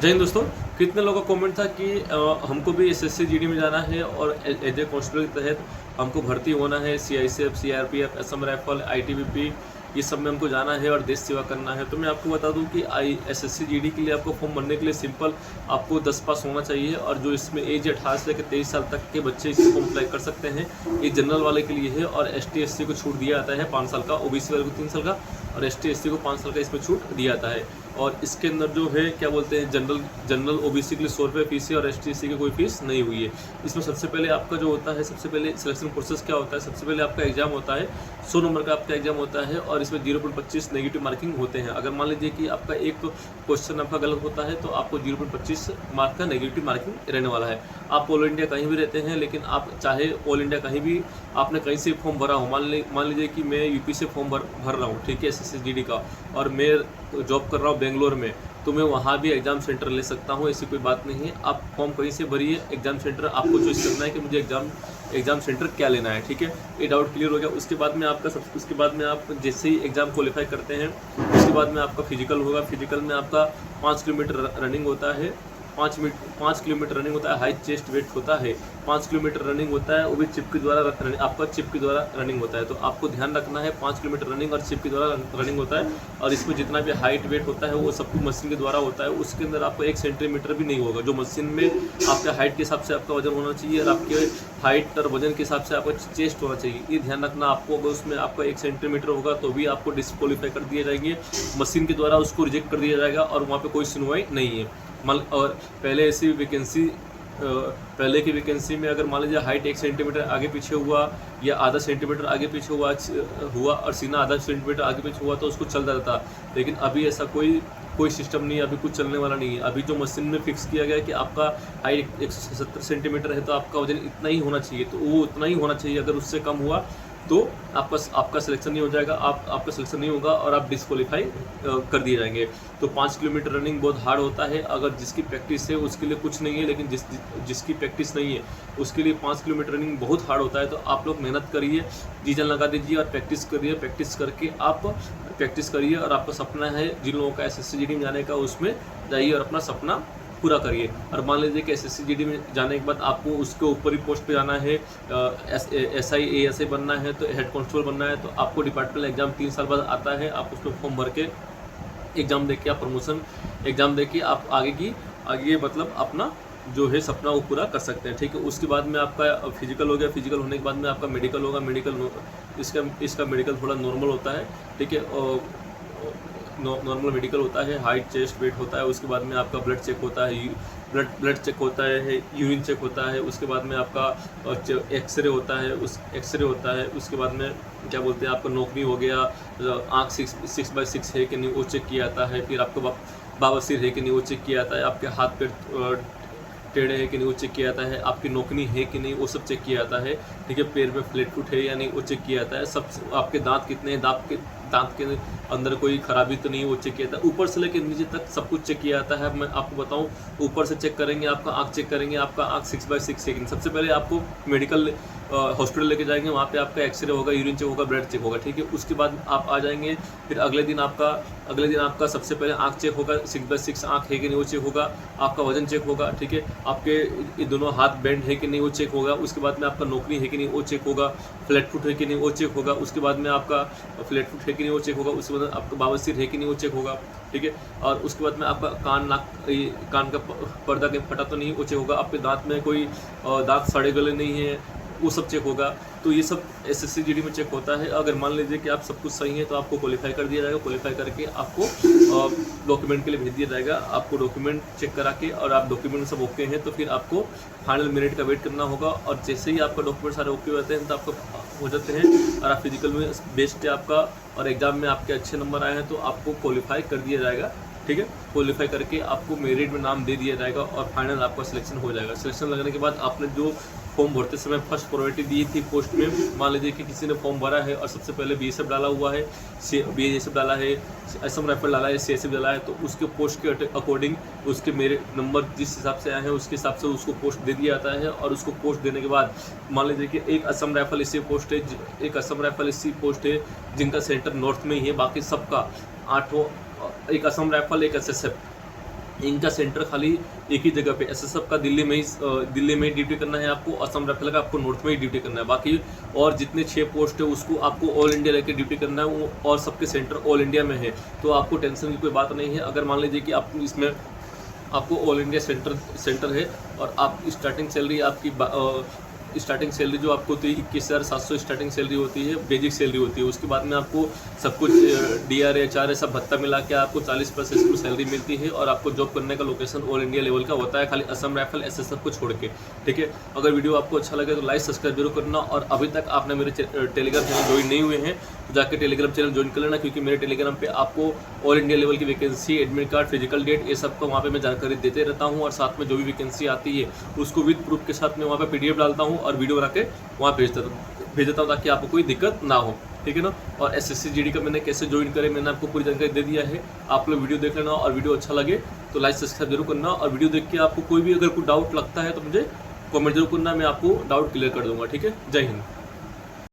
जय हिंद दोस्तों। कितने लोगों का कमेंट था कि हमको भी एसएससी जीडी में जाना है और एज ए कांस्टेबल के तहत हमको भर्ती होना है। CISF, CRPF, Assam rifle, ITBP, ये सब में हमको जाना है और देश सेवा करना है। तो मैं आपको बता दूं कि एसएससी जीडी के लिए आपको फॉर्म भरने के लिए सिंपल आपको 10 पास होना चाहिए और जो इसमें एज 18 से लेकर 23 साल तक के बच्चे इसको फॉर्म अप्लाई कर सकते हैं। ये जनरल वाले के लिए है और एसटी एससी को छूट दिया जाता है 5 साल का, ओबीसी वाले को 3 साल का और एसटी एससी को 5 साल का इसमें छूट दिया जाता है। और इसके अंदर जो है क्या बोलते हैं, जनरल ओबीसी के लिए 100 रुपये फीस है और एसटी एससी की कोई फीस नहीं हुई है। इसमें सबसे पहले आपका जो होता है, सबसे पहले सिलेक्शन प्रोसेस क्या होता है, सबसे पहले आपका एग्जाम होता है, 100 नंबर का आपका एग्जाम होता है और इसमें 0.25 नेगेटिव मार्किंग होते हैं। अगर मान लीजिए कि आपका एक क्वेश्चन आपका गलत होता है तो आपको 0.25 मार्क का नेगेटिव मार्किंग रहने वाला है। आप ऑल इंडिया कहीं भी रहते हैं, लेकिन आप चाहे ऑल इंडिया कहीं भी आपने कहीं से फॉर्म भरा हो, मान लीजिए कि मैं यूपी से फॉर्म भर रहा हूँ, ठीक है, एसएससी जीडी का, और मैं जॉब कर रहा हूँ बेंगलोर में, तो मैं वहाँ भी एग्जाम सेंटर ले सकता हूँ, ऐसी कोई बात नहीं है। आप फॉर्म कहीं से भरिए, एग्जाम सेंटर आपको चॉइस करना है कि मुझे एग्जाम सेंटर क्या लेना है, ठीक है। ये डाउट क्लियर हो गया। उसके बाद में आप जैसे ही एग्जाम क्वालिफाई करते हैं, उसके बाद में आपका फिजिकल होगा। फिजिकल में आपका 5 किलोमीटर रनिंग होता है, 5 किलोमीटर रनिंग होता है, हाई चेस्ट वेट होता है, 5 किलोमीटर रनिंग होता है, वो भी चिप के द्वारा आपका चिप के द्वारा रनिंग होता है। तो आपको ध्यान रखना है 5 किलोमीटर रनिंग और चिप के द्वारा रनिंग होता है। और इसमें जितना भी हाइट वेट होता है वो सब कुछ मशीन के द्वारा होता है। उसके अंदर आपको 1 सेंटीमीटर भी नहीं होगा। जो मशीन में आपके हाइट के हिसाब से आपका वजन होना चाहिए और आपके हाइट और वजन के हिसाब से आपका चेस्ट होना चाहिए, ये ध्यान रखना आपको। अगर उसमें आपका 1 सेंटीमीटर होगा तो भी आपको डिस्क्वालीफाई कर दिए जाएंगे, मशीन के द्वारा उसको रिजेक्ट कर दिया जाएगा और वहाँ पे कोई सुनवाई नहीं है। और पहले की वैकेंसी में अगर मान लीजिए हाइट 1 सेंटीमीटर आगे पीछे हुआ या आधा सेंटीमीटर आगे पीछे हुआ और सीना आधा सेंटीमीटर आगे पीछे हुआ तो उसको चल जाता था। लेकिन अभी ऐसा कोई सिस्टम नहीं है, अभी कुछ चलने वाला नहीं है। अभी जो मशीन में फिक्स किया गया है कि आपका हाइट 170 सेंटीमीटर है तो आपका वजन इतना ही होना चाहिए, तो वो उतना ही होना चाहिए। अगर उससे कम हुआ तो आपका सिलेक्शन नहीं हो जाएगा, आपका सिलेक्शन नहीं होगा और आप डिस्क्वालीफाई कर दिए जाएंगे। तो 5 किलोमीटर रनिंग बहुत हार्ड होता है। अगर जिसकी प्रैक्टिस है उसके लिए कुछ नहीं है, लेकिन जिसकी प्रैक्टिस नहीं है उसके लिए 5 किलोमीटर रनिंग बहुत हार्ड होता है। तो आप लोग मेहनत करिए, जी जान लगा दीजिए और प्रैक्टिस करिए। प्रैक्टिस करिए और आपका सपना है, जिन लोगों का एसएससी जीडी में जाने का, उसमें जाइए और अपना सपना पूरा करिए। और मान लीजिए कि एसएससी जीडी में जाने के बाद आपको उसके ऊपर ही पोस्ट पे जाना है, एसआई एएसआई बनना है, तो हेड कांस्टेबल बनना है, तो आपको डिपार्टमेंटल एग्जाम 3 साल बाद आता है। आप उसमें फॉर्म भर के एग्ज़ाम दे के आप प्रमोशन एग्ज़ाम दे के आप आगे मतलब अपना जो है सपना वो पूरा कर सकते हैं, ठीक है। उसके बाद में आपका फिजिकल हो गया। फिजिकल होने के बाद में आपका मेडिकल होगा। इसका मेडिकल थोड़ा नॉर्मल होता है, ठीक है। नॉर्मल मेडिकल होता है, हाइट चेस्ट वेट होता है। उसके बाद में आपका ब्लड चेक होता है, ब्लड चेक होता है, यूरिन चेक होता है। उसके बाद में आपका एक्सरे होता है, उसके बाद में क्या बोलते हैं, आपका नौकरी हो गया, आँख 6x6 है कि नहीं वो चेक किया जाता है। फिर आपको बाबसीर है कि नहीं वो चेक किया जाता है। आपके हाथ पैर टेढ़े है कि नहीं वो चेक किया जाता है। आपकी नौकरी है कि नहीं वो सब चेक किया जाता है, ठीक है। पैर में फ्लैट फुट है या नहीं वो चेक किया जाता है। सब आपके दांत कितने हैं, दांत के अंदर कोई खराबी तो नहीं वो चेक किया जाता है। ऊपर से लेकर नीचे तक सब कुछ चेक किया जाता है। मैं आपको बताऊं, ऊपर से चेक करेंगे, आपका आँख चेक करेंगे, आपका आँख 6x6 है। सबसे पहले आपको मेडिकल हॉस्पिटल लेके जाएंगे, वहाँ पे आपका एक्सरे होगा, यूरिन चेक होगा, ब्लड चेक होगा, ठीक है। उसके बाद आप आ जाएंगे, फिर अगले दिन आपका सबसे पहले आँख चेक होगा, 6x6 आँख है कि नहीं वो चेक होगा। आपका वजन चेक होगा, ठीक है। आपके ये दोनों हाथ बेंड है कि नहीं वो चेक होगा। उसके बाद में आपका नौकरी है कि नहीं वो चेक होगा, फ्लैट फुट है कि नहीं वो चेक होगा। उसके बाद में आपका फ्लैट फुट है कि नहीं वो चेक होगा। उसके बाद आपका बाबसीर है कि नहीं वो चेक होगा, ठीक है। और उसके बाद में आपका कान का पर्दा कहीं फटा तो नहीं वो चेक होगा। आपके दांत में कोई दांत सड़े गले नहीं है वो सब चेक होगा। तो ये सब एसएससी जीडी में चेक होता है। अगर मान लीजिए कि आप सब कुछ सही है तो आपको क्वालिफाई कर दिया जाएगा। क्वालिफाई करके आपको डॉक्यूमेंट के लिए भेज दिया जाएगा। आपको डॉक्यूमेंट चेक करा के और आप डॉक्यूमेंट सब ओके हैं तो फिर आपको फाइनल मेरिट का वेट करना होगा। और जैसे ही आपका डॉक्यूमेंट सारे ओके होते हैं तो आपको हो जाते हैं और आप फिजिकल में बेस्ट है आपका और एग्जाम में आपके अच्छे नंबर आए हैं तो आपको क्वालिफाई कर दिया जाएगा, ठीक है। क्वालिफाई करके आपको मेरिट में नाम दे दिया जाएगा और फाइनल आपका सिलेक्शन हो जाएगा। सिलेक्शन लगने के बाद आपने जो फॉर्म भरते समय फर्स्ट प्रायोरिटी दी थी पोस्ट में, मान लीजिए कि किसी ने फॉर्म भरा है और सबसे पहले बीएसएफ डाला हुआ है, बीएसएफ डाला है, असम राइफल डाला है, सीएसएफ डाला है, तो उसके पोस्ट के अकॉर्डिंग उसके मेरे नंबर जिस हिसाब से आए हैं उसके हिसाब से उसको पोस्ट दे दिया जाता है। और उसको पोस्ट देने के बाद मान लीजिए कि एक असम राइफल इसी पोस्ट है जिनका सेंटर नॉर्थ में ही है, बाकी सबका 8 एक असम राइफल, एक एसएसएफ, इनका सेंटर खाली एक ही जगह पे एसएसएफ का दिल्ली में ही ड्यूटी करना है आपको, असम राइफल का आपको नॉर्थ में ही ड्यूटी करना है। बाकी और जितने 6 पोस्ट है उसको आपको ऑल इंडिया लेके ड्यूटी करना है, वो और सबके सेंटर ऑल इंडिया में है, तो आपको टेंशन की कोई बात नहीं है। अगर मान लीजिए कि आप इसमें आपको ऑल इंडिया सेंटर है और आप स्टार्टिंग सैलरी आपकी स्टार्टिंग सैलरी जो आपको होती है 21,700 स्टार्टिंग सैलरी होती है, बेसिक सैलरी होती है। उसके बाद में आपको सब कुछ DRA HR सब भत्ता मिला के आपको 40% की सैलरी मिलती है और आपको जॉब करने का लोकेशन ऑल इंडिया लेवल का होता है, खाली असम राइफल SSF को छोड़ के। ठीक है, अगर वीडियो आपको अच्छा लगे तो लाइक सब्सक्राइब जरूर करना, और अभी तक आपने मेरे टेलीग्राम चैनल ज्वाइन नहीं हुए हैं तो जाकर टेलीग्राम चैनल ज्वाइन कर लेना, क्योंकि मेरे टेलीग्राम पे आपको ऑल इंडिया लेवल की vacancy, admit card, physical date, ये सब का वहाँ पे मैं जानकारी देते रहता हूँ, और साथ में जो भी वैकेंसी आती है उसको विद प्रूफ के साथ मैं वहाँ पे PDF डालता हूँ और वीडियो बना के वहाँ भेज देता हूँ, ताकि आपको कोई दिक्कत ना हो। ठीक है ना। और SSC GD का मैंने कैसे ज्वाइन करें मैंने आपको पूरी जानकारी दे दिया है, आप लोग वीडियो देख लेना, और वीडियो अच्छा लगे तो लाइक सब्सक्राइब जरूर करना, और वीडियो देख के आपको कोई भी अगर कोई डाउट लगता है तो मुझे कमेंट जरूर करना, मैं आपको डाउट क्लियर कर दूंगा। ठीक है, जय हिंद।